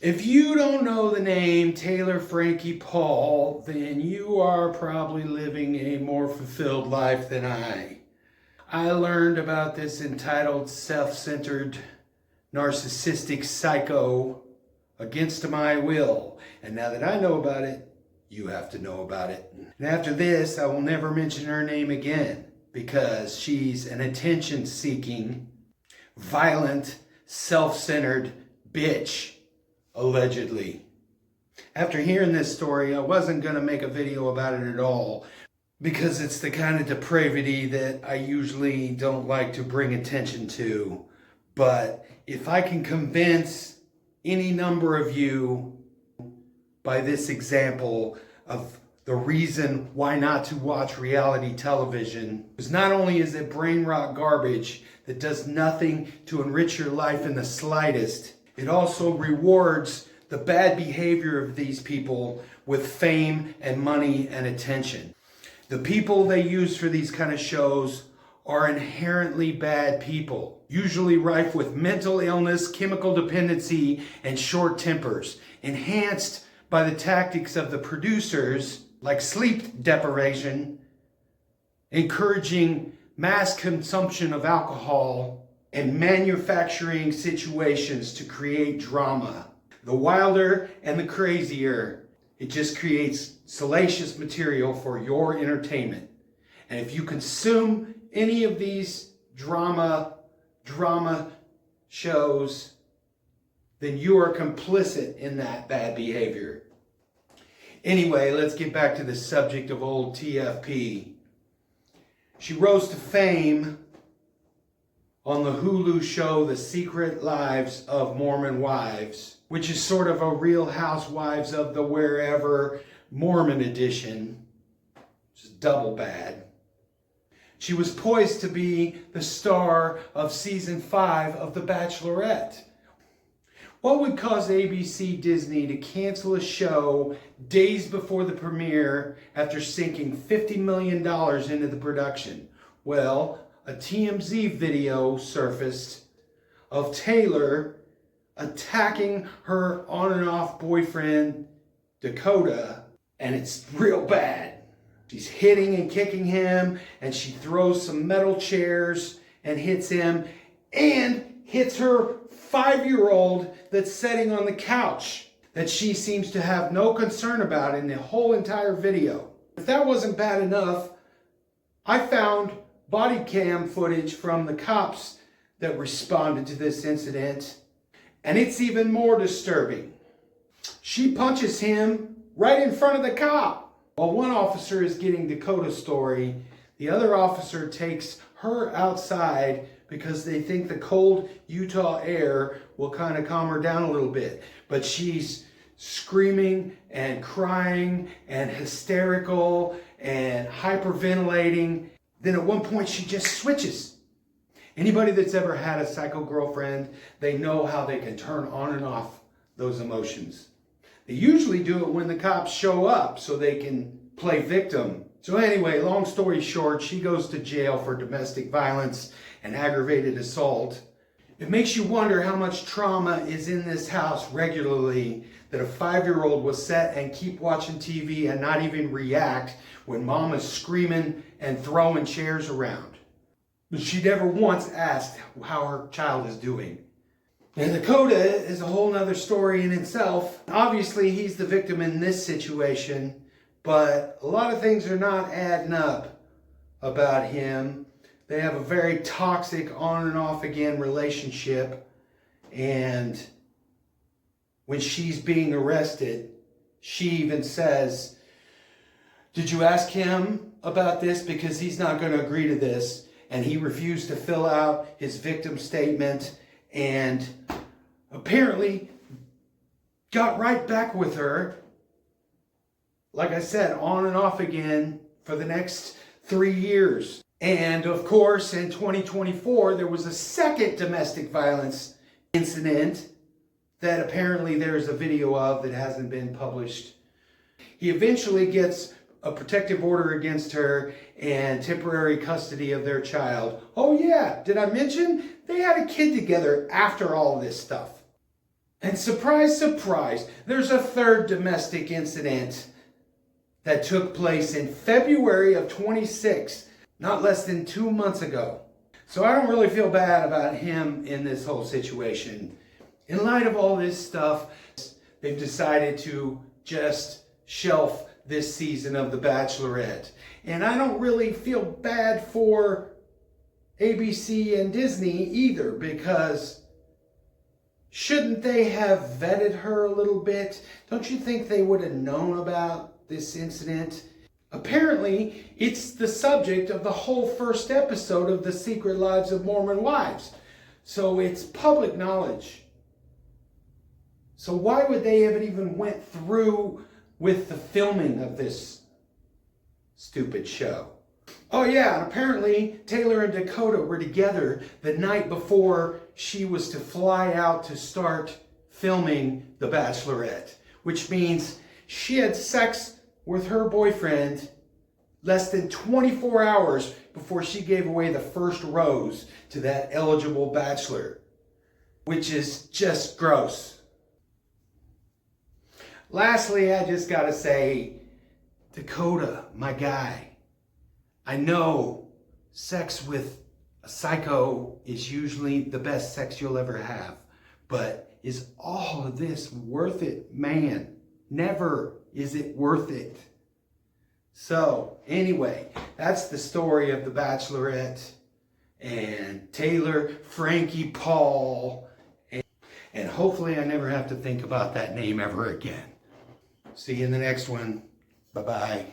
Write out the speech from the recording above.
If you don't know the name Taylor Frankie Paul, then you are probably living a more fulfilled life than I. I learned about this entitled self-centered narcissistic psycho against my will. And now that I know about it, you have to know about it. And after this, I will never mention her name again because she's an attention-seeking, violent, self-centered bitch. Allegedly. After hearing this story, I wasn't going to make a video about it at all because it's the kind of depravity that I usually don't like to bring attention to. But if I can convince any number of you by this example of the reason why not to watch reality television, because not only is it brain rot garbage that does nothing to enrich your life in the slightest, it also rewards the bad behavior of these people with fame and money and attention. The people they use for these kind of shows are inherently bad people, usually rife with mental illness, chemical dependency, and short tempers, enhanced by the tactics of the producers, like sleep deprivation, encouraging mass consumption of alcohol, and manufacturing situations to create drama. The wilder and the crazier, it just creates salacious material for your entertainment. And if you consume any of these drama shows, then you are complicit in that bad behavior. Anyway, let's get back to the subject of old TFP. She rose to fame on the Hulu show The Secret Lives of Mormon Wives, which is sort of a Real Housewives of the Wherever Mormon edition, which is double bad. She was poised to be the star of season 5 of The Bachelorette. What would cause ABC Disney to cancel a show days before the premiere after sinking $50 million into the production? Well, a TMZ video surfaced of Taylor attacking her on and off boyfriend, Dakota, and it's real bad. She's hitting and kicking him, and she throws some metal chairs and hits him, and hits her 5-year-old that's sitting on the couch that she seems to have no concern about in the whole entire video. If that wasn't bad enough, I found body cam footage from the cops that responded to this incident, and it's even more disturbing. She punches him right in front of the cop. While one officer is getting Dakota's story, the other officer takes her outside because they think the cold Utah air will kind of calm her down a little bit. But she's screaming and crying and hysterical and hyperventilating. Then at one point she just switches. Anybody that's ever had a psycho girlfriend, they know how they can turn on and off those emotions. They usually do it when the cops show up so they can play victim. So anyway, long story short, she goes to jail for domestic violence and aggravated assault. It makes you wonder how much trauma is in this house regularly that a 5-year-old will sit and keep watching TV and not even react when mom is screaming and throwing chairs around. But she never once asked how her child is doing. And Dakota is a whole nother story in itself. Obviously, he's the victim in this situation, but a lot of things are not adding up about him. They have a very toxic on and off again relationship. And when she's being arrested, she even says, "Did you ask him about this? Because he's not going to agree to this." And he refused to fill out his victim statement and apparently got right back with her, like I said, on and off again for the next 3 years. And of course, in 2024, there was a second domestic violence incident that apparently there's a video of that hasn't been published. He eventually gets a protective order against her and temporary custody of their child. Oh yeah, did I mention they had a kid together after all this stuff? And surprise, surprise, there's a third domestic incident that took place in February of 26, not less than 2 months ago. So I don't really feel bad about him in this whole situation. In light of all this stuff, they've decided to just shelf this season of The Bachelorette. And I don't really feel bad for ABC and Disney either, because shouldn't they have vetted her a little bit? Don't you think they would have known about this incident? Apparently, it's the subject of the whole first episode of The Secret Lives of Mormon Wives. So it's public knowledge. So why would they have even went through with the filming of this stupid show? Oh yeah, and apparently Taylor and Dakota were together the night before she was to fly out to start filming The Bachelorette, which means she had sex with her boyfriend less than 24 hours before she gave away the first rose to that eligible bachelor, which is just gross. Lastly, I just gotta say, Dakota, my guy, I know sex with a psycho is usually the best sex you'll ever have, but is all of this worth it, man? Never is it worth it. So, anyway, that's the story of The Bachelorette and Taylor Frankie Paul. And hopefully I never have to think about that name ever again. See you in the next one. Bye-bye.